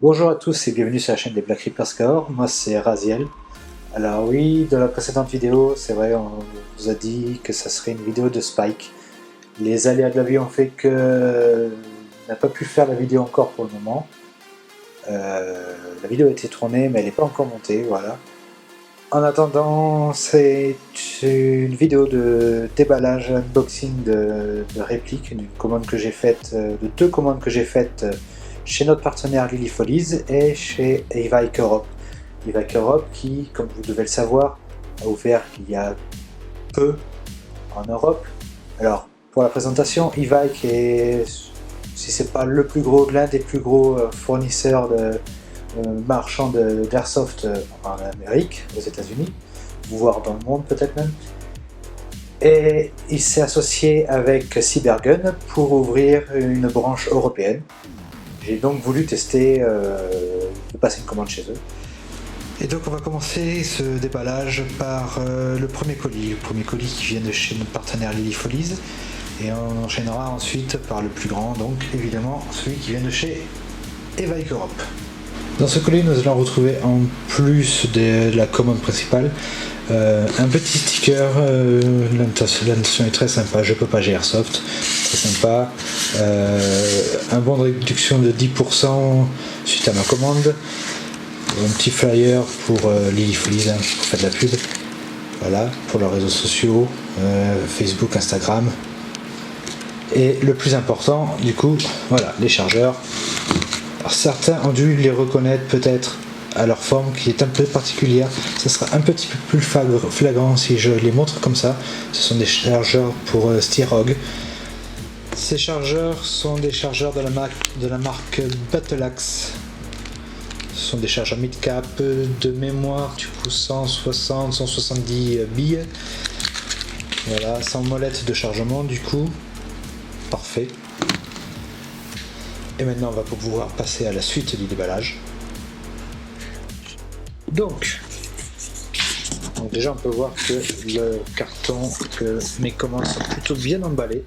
Bonjour à tous et bienvenue sur la chaîne des Black Reapers Cahors, moi c'est Raziel. Alors oui, dans la précédente vidéo, c'est vrai, on vous a dit que ça serait une vidéo de Spike. Les aléas de la vie ont fait que on n'a pas pu faire la vidéo encore pour le moment. La vidéo a été tournée mais elle n'est pas encore montée, voilà. En attendant, c'est une vidéo de déballage, unboxing de répliques, d'une commande que j'ai faite, de deux commandes que j'ai faites chez notre partenaire Lily Follies et chez Evike Europe. Evike Europe qui, comme vous devez le savoir, a ouvert il y a peu en Europe. Alors, pour la présentation, Evike est, si c'est pas le plus gros, l'un des plus gros fournisseurs de marchands d'airsoft en Amérique, aux États-Unis, voire dans le monde peut-être même. Et il s'est associé avec Cybergun pour ouvrir une branche européenne. J'ai donc voulu tester de passer une commande chez eux. Et donc on va commencer ce déballage par le premier colis qui vient de chez notre partenaire Lily Follies, et on enchaînera ensuite par le plus grand, donc évidemment celui qui vient de chez Evike Europe. Dans ce colis, nous allons retrouver, en plus de la commande principale, un petit sticker. L'intention est très sympa, je peux pas Airsoft, très sympa. Un bon de réduction de 10% suite à ma commande. Un petit flyer pour Lily Follies, pour faire de la pub. Voilà, pour leurs réseaux sociaux, Facebook, Instagram. Et le plus important, du coup, voilà, les chargeurs. Alors certains ont dû les reconnaître peut-être à leur forme qui est un peu particulière. Ça sera un petit peu plus flagrant si je les montre comme ça. Ce sont des chargeurs pour Styrogue. Ces chargeurs sont des chargeurs de la marque Battleaxe. Ce sont des chargeurs mid-cap de mémoire, du coup 160-170 billes. Voilà, sans molette de chargement du coup. Parfait. Et maintenant on va pouvoir passer à la suite du déballage. Donc déjà on peut voir que le carton, que mes commandes sont plutôt bien emballées.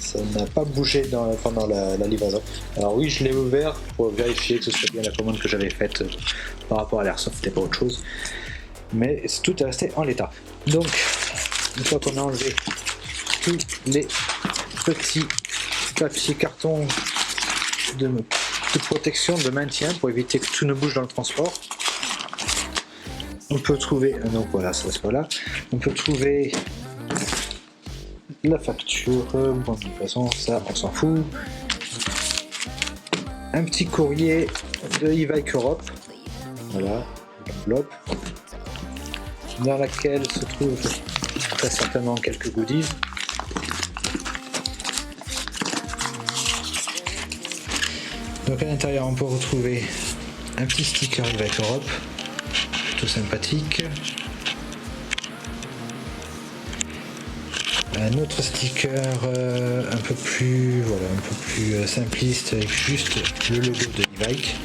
Ça n'a pas bougé pendant la livraison. Alors oui, je l'ai ouvert pour vérifier que ce soit bien la commande que j'avais faite par rapport à l'airsoft et pas autre chose. Mais tout est resté en l'état. Donc une fois qu'on a enlevé tous les petits papiers cartons de protection, de maintien pour éviter que tout ne bouge dans le transport, on peut trouver, donc voilà, ça c'est pas là, on peut trouver la facture, bon de toute façon ça on s'en fout, un petit courrier de Evike Europe, voilà, l'enveloppe dans laquelle se trouve très certainement quelques goodies. Donc à l'intérieur on peut retrouver un petit sticker Evike Europe, plutôt sympathique. Un autre sticker un peu plus simpliste avec juste le logo de Evike.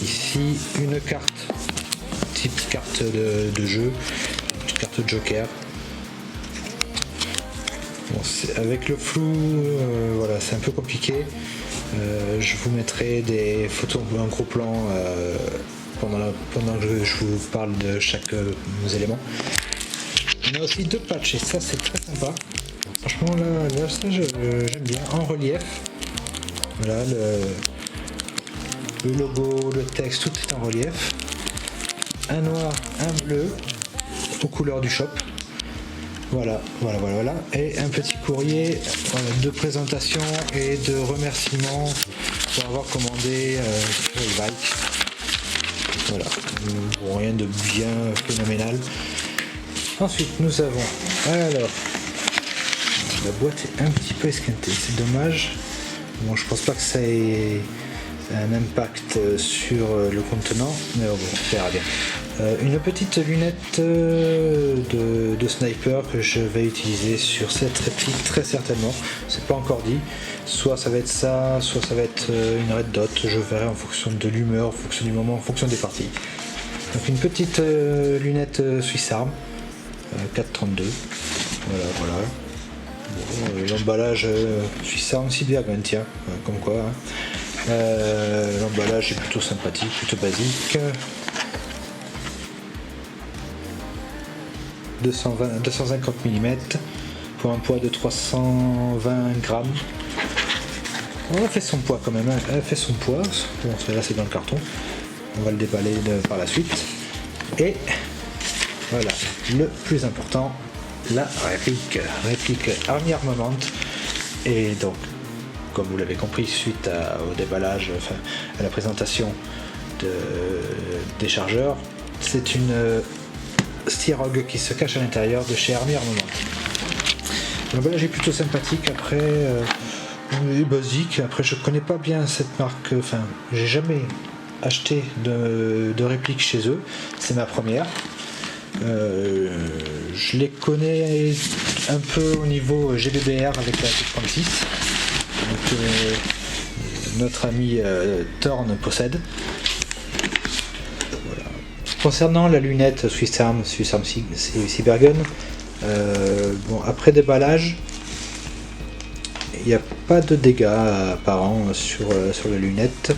Ici une carte, type carte de jeu, une petite carte de joker. Bon, avec le flou, voilà, c'est un peu compliqué. Je vous mettrai des photos en gros plan pendant que je vous parle de chaque élément. On a aussi deux patchs et ça c'est très sympa. Franchement là ça j'aime bien, en relief. Voilà, le logo, le texte, tout est en relief. Un noir, un bleu aux couleurs du shop. Voilà. Et un petit courrier de présentation et de remerciement pour avoir commandé sur Evike. Voilà, bon, rien de bien phénoménal. Ensuite, nous avons, alors, la boîte est un petit peu esquintée, c'est dommage. Bon, je pense pas que ça ait un impact sur le contenant, mais bon, on verra bien. Une petite lunette de sniper que je vais utiliser sur cette réplique très certainement, c'est pas encore dit, soit ça va être ça, soit ça va être une red dot, je verrai en fonction de l'humeur, en fonction du moment, en fonction des parties. Donc une petite lunette Swiss Arm 432, voilà. Bon, l'emballage Swiss Arm Cybergun, tiens, comme quoi, hein. L'emballage est plutôt sympathique, plutôt basique. 250 mm pour un poids de 320 grammes. On a fait son poids quand même, hein. Elle fait son poids. Bon, là c'est dans le carton. On va le déballer par la suite. Et voilà, le plus important, la réplique Army Armament. Et donc, comme vous l'avez compris, suite au déballage, enfin à la présentation des chargeurs, c'est une Steerog qui se cache à l'intérieur de chez Army Armament. L'emballage est plutôt sympathique, après est basique. Après, je connais pas bien cette marque, enfin j'ai jamais acheté de réplique chez eux, c'est ma première. Je les connais un peu au niveau GBBR avec la 36. Donc, notre ami Thorn possède. Voilà. Concernant la lunette Swiss Arm Cybergun, bon, après déballage, il n'y a pas de dégâts apparents sur la lunette.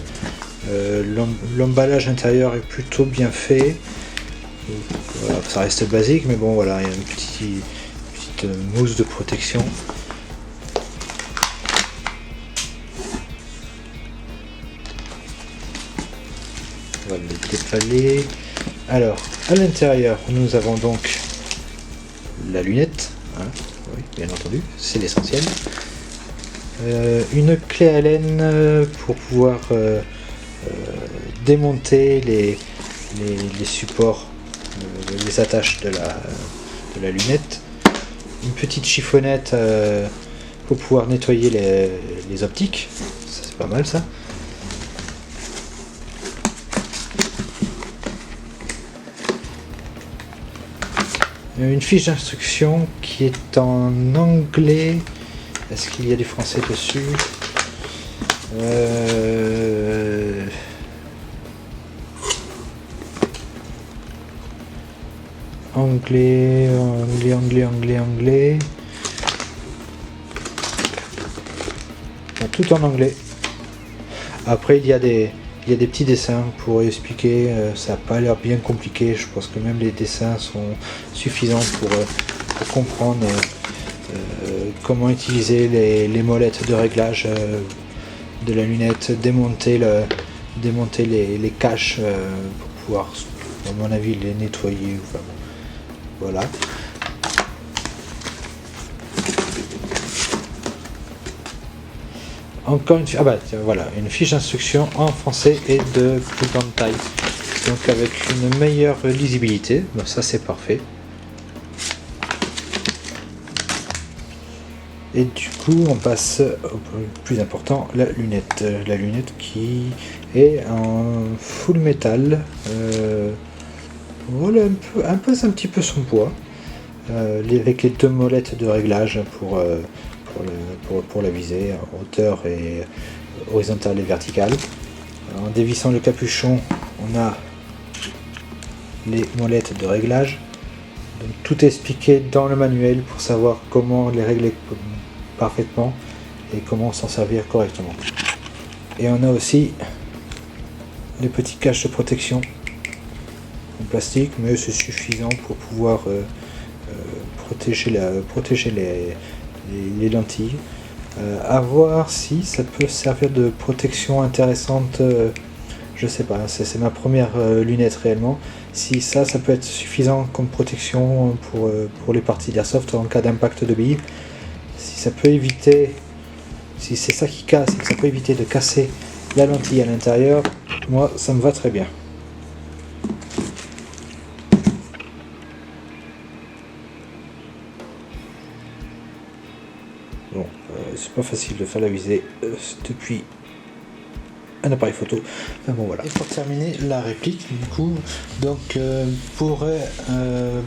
L'emballage intérieur est plutôt bien fait. Voilà, ça reste basique, mais bon voilà, il y a une petite mousse de protection. On va le déballer. Alors, à l'intérieur, nous avons donc la lunette, hein, oui, bien entendu, c'est l'essentiel. Une clé Allen pour pouvoir démonter les supports, les attaches de la lunette. Une petite chiffonnette pour pouvoir nettoyer les optiques, ça, c'est pas mal ça. Une fiche d'instruction qui est en anglais. Est-ce qu'il y a du français dessus? Anglais. Bon, tout en anglais. Après, il y a des petits dessins pour expliquer. Ça n'a pas l'air bien compliqué. Je pense que même les dessins sont suffisants pour comprendre comment utiliser les molettes de réglage de la lunette, démonter les caches pour pouvoir, à mon avis, les nettoyer. Enfin, voilà. Encore une voilà, une fiche d'instruction en français et de plus grande taille, donc avec une meilleure lisibilité. Bon, ça c'est parfait. Et du coup, on passe au plus important, la lunette. La lunette qui est en full métal. Voilà un petit peu son poids. Avec les deux molettes de réglage pour la visée, hauteur et horizontale et verticale. En dévissant le capuchon, on a les molettes de réglage. Donc, tout est expliqué dans le manuel pour savoir comment les régler parfaitement et comment s'en servir correctement. Et on a aussi les petits caches de protection en plastique, mais c'est suffisant pour pouvoir protéger les lentilles. À voir si ça peut servir de protection intéressante. Je sais pas, c'est ma première lunette réellement. Si ça peut être suffisant comme protection pour les parties d'airsoft en cas d'impact de billes. Si ça peut éviter, si c'est ça qui casse et que ça peut éviter de casser la lentille à l'intérieur, moi ça me va très bien. Bon, c'est pas facile de faire la visée depuis un appareil photo. Enfin bon voilà. Et pour terminer la réplique, du coup, donc pour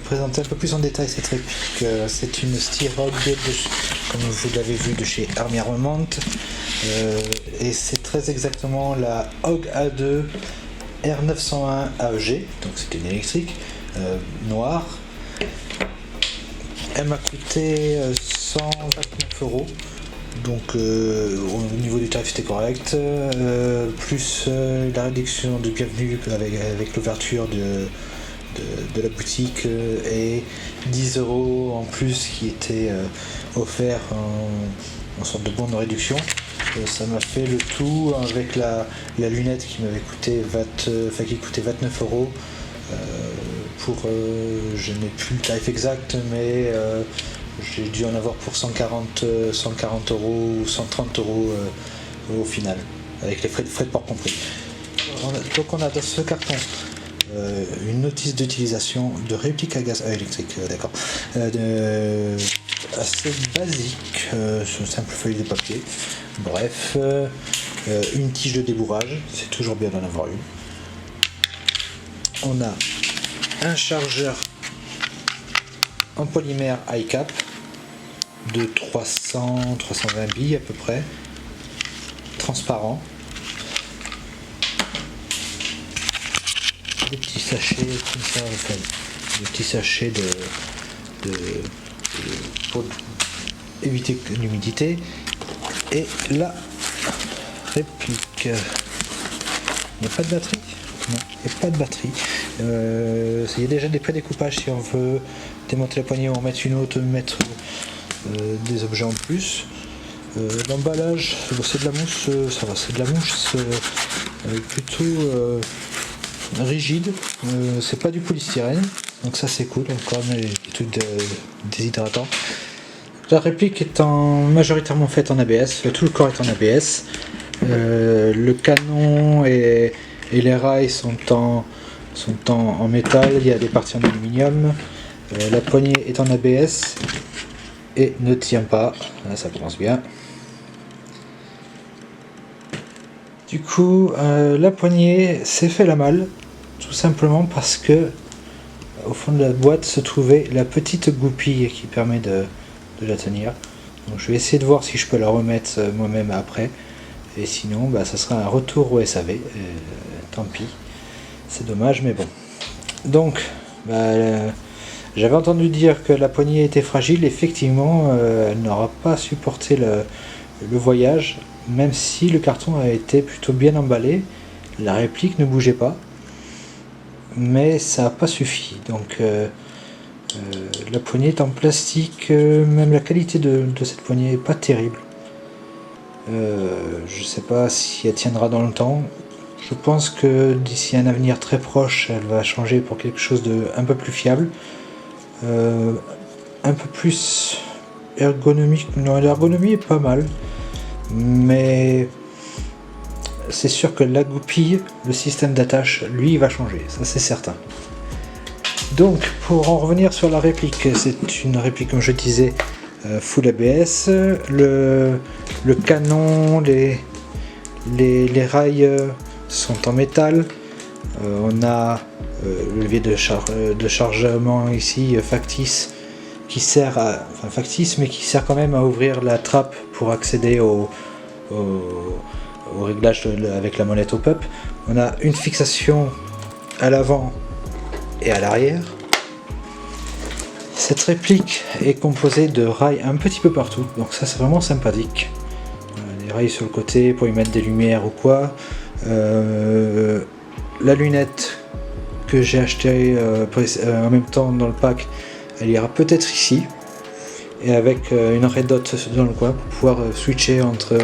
présenter un peu plus en détail cette réplique, c'est une Steerog, comme vous l'avez vu, de chez Army Armament, et c'est très exactement la HOG A2 R901 AEG, donc c'est une électrique noire. Elle m'a coûté 129 €. Donc au niveau du tarif c'était correct, plus la réduction de bienvenue avec l'ouverture de la boutique et 10 € en plus qui était offert en sorte de bon de réduction. Ça m'a fait le tout avec la lunette qui m'avait coûté qui coûtait 29 €. Je n'ai plus le tarif exact, mais j'ai dû en avoir pour 140 € ou 130 € au final, avec les frais de port compris. Donc on a dans ce carton une notice d'utilisation de réplique à gaz électrique, d'accord, assez basique, sur une simple feuille de papier. Bref, une tige de débourrage, c'est toujours bien d'en avoir une. On a un chargeur en polymère iCap de 320 billes à peu près, transparent. Des petits sachets comme ça, enfin, des petits sachets pour éviter l'humidité. Et la réplique. Il n'y a pas de batterie? Non, il n'y a pas de batterie. Il y a déjà des prédécoupages si on veut démonter la poignée ou en mettre une autre, mettre des objets en plus. L'emballage, c'est de la mousse, ça va, c'est de la mousse plutôt rigide, c'est pas du polystyrène, donc ça c'est cool, encore des trucs déshydratants. La réplique est majoritairement faite en ABS, tout le corps est en ABS. Le canon et les rails sont en métal, il y a des parties en aluminium. La poignée est en ABS et ne tient pas, là, ça commence bien. Du coup, la poignée s'est fait la malle, tout simplement parce que au fond de la boîte se trouvait la petite goupille qui permet de la tenir. Donc je vais essayer de voir si je peux la remettre moi-même après, et sinon ça sera un retour au SAV, tant pis, c'est dommage mais bon. Donc j'avais entendu dire que la poignée était fragile, effectivement elle n'aura pas supporté le voyage, même si le carton a été plutôt bien emballé, la réplique ne bougeait pas, mais ça n'a pas suffi. Donc la poignée est en plastique, même la qualité de cette poignée n'est pas terrible. Je sais pas si elle tiendra dans le temps. Je pense que d'ici un avenir très proche, elle va changer pour quelque chose de un peu plus fiable, un peu plus ergonomique. Non, l'ergonomie est pas mal, mais c'est sûr que la goupille, le système d'attache, lui, il va changer, ça c'est certain. Donc, pour en revenir sur la réplique, c'est une réplique, comme je disais, full ABS. Le canon, les rails sont en métal. On a le levier de chargement ici, factice, qui sert factice, mais qui sert quand même à ouvrir la trappe pour accéder au réglage avec la molette au pop. On a une fixation à l'avant et à l'arrière. Cette réplique est composée de rails un petit peu partout, donc ça c'est vraiment sympathique. Des rails sur le côté pour y mettre des lumières ou quoi. La lunette que j'ai achetée en même temps dans le pack, elle ira peut-être ici, et avec une red dot dans le coin pour pouvoir switcher entre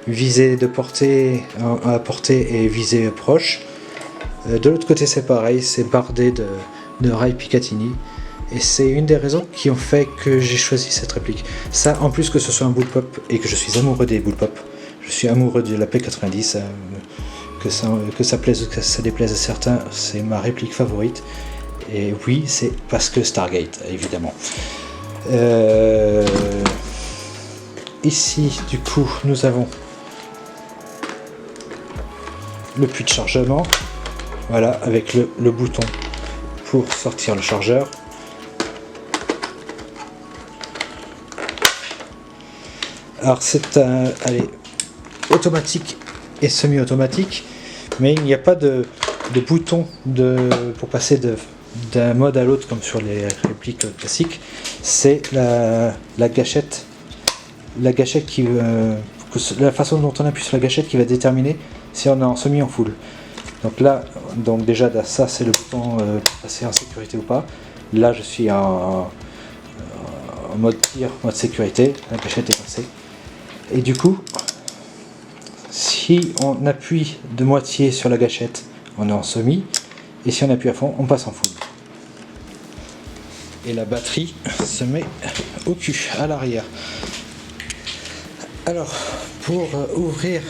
visée de portée à portée et visée proche. De l'autre côté c'est pareil, c'est bardé de rails Picatinny, et c'est une des raisons qui ont fait que j'ai choisi cette réplique. Ça, en plus que ce soit un bullpup et que je suis amoureux des bullpup, je suis amoureux de la P90, que ça plaise ou que ça déplaise à certains, c'est ma réplique favorite. Et oui, c'est parce que Stargate, évidemment. Ici, du coup, nous avons le puits de chargement, voilà, avec le bouton pour sortir le chargeur. Alors c'est automatique et semi-automatique, mais il n'y a pas de bouton pour passer d'un mode à l'autre comme sur les répliques classiques. C'est la gâchette la gâchette la façon dont on appuie sur la gâchette qui va déterminer si on est en semi ou en full. Donc là, déjà ça c'est le bouton pour passer en sécurité ou pas. Là je suis en mode tir, mode sécurité, la gâchette est passée. Et du coup, si on appuie de moitié sur la gâchette, on est en semi, et si on appuie à fond, on passe en full. Et la batterie se met au cul, à l'arrière. Alors, pour ouvrir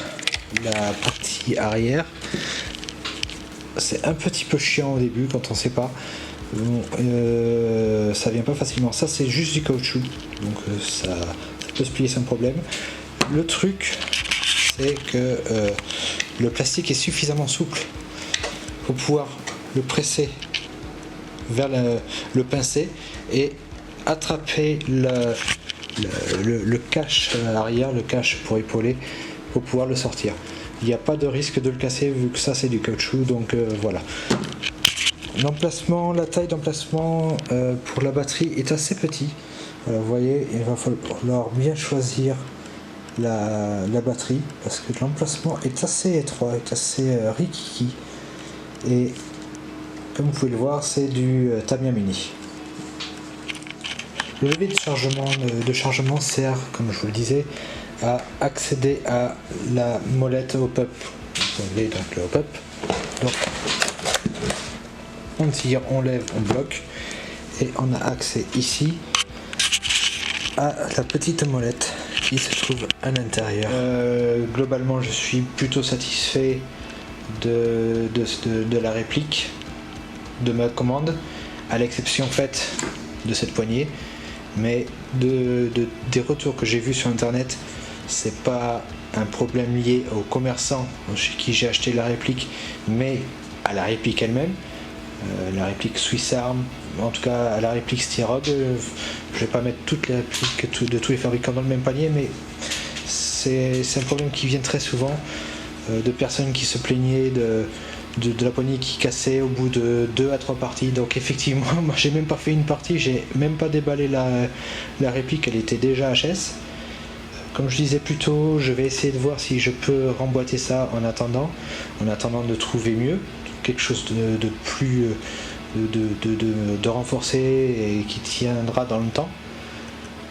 la partie arrière, c'est un petit peu chiant au début quand on ne sait pas. Bon, ça vient pas facilement. Ça, c'est juste du caoutchouc, donc ça peut se plier sans problème. Le truc, c'est que le plastique est suffisamment souple pour pouvoir le presser vers le pincer et attraper le cache arrière, le cache pour épauler, pour pouvoir le sortir. Il n'y a pas de risque de le casser vu que ça c'est du caoutchouc, donc voilà. L'emplacement, la taille d'emplacement pour la batterie est assez petit. Vous voyez, il va falloir bien choisir la batterie parce que l'emplacement est assez étroit, est assez rikiki. Et comme vous pouvez le voir, c'est du Tamiya Mini. Le levier de chargement sert, comme je vous le disais, à accéder à la molette hop-up. Vous voyez donc le hop-up. Donc, on tire, on lève, on bloque et on a accès ici à la petite molette qui se trouve à l'intérieur. Globalement, je suis plutôt satisfait de la réplique de ma commande, à l'exception faite de cette poignée, mais des retours que j'ai vus sur internet, c'est pas un problème lié aux commerçants chez qui j'ai acheté la réplique, mais à la réplique elle-même, la réplique Swiss Arm, en tout cas à la réplique Styrod. Je vais pas mettre toutes les répliques de tous les fabricants dans le même panier, mais c'est un problème qui vient très souvent de personnes qui se plaignaient de la poignée qui cassait au bout de 2 à 3 parties. Donc effectivement, moi j'ai même pas fait une partie, j'ai même pas déballé la réplique, elle était déjà HS. Comme je disais plus tôt, je vais essayer de voir si je peux remboîter ça en attendant de trouver mieux, quelque chose de plus de renforcé et qui tiendra dans le temps.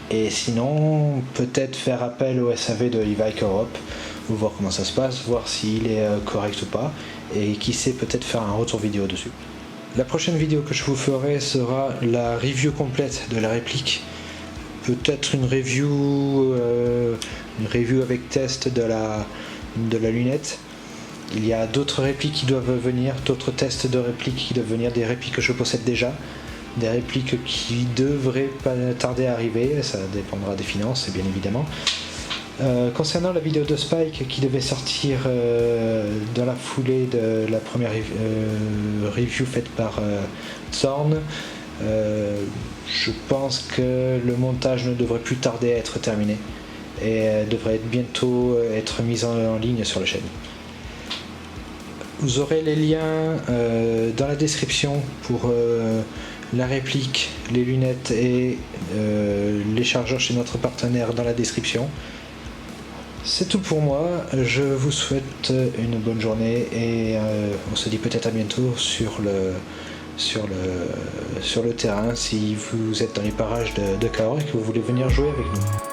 Et sinon, peut-être faire appel au SAV de Evike Europe, voir comment ça se passe, voir s'il est correct ou pas, et qui sait, peut-être faire un retour vidéo dessus. La prochaine vidéo que je vous ferai sera la review complète de la réplique, peut-être une review avec test de la lunette. Il y a d'autres répliques qui doivent venir, d'autres tests de répliques qui doivent venir, des répliques que je possède déjà, des répliques qui devraient pas tarder à arriver, ça dépendra des finances bien évidemment. Concernant la vidéo de Spike qui devait sortir dans la foulée de la première review faite par Zorn, je pense que le montage ne devrait plus tarder à être terminé et devrait bientôt être mise en ligne sur la chaîne. Vous aurez les liens dans la description pour la réplique, les lunettes et les chargeurs chez notre partenaire dans la description. C'est tout pour moi, je vous souhaite une bonne journée et on se dit peut-être à bientôt sur le terrain si vous êtes dans les parages de Cahors et que vous voulez venir jouer avec nous.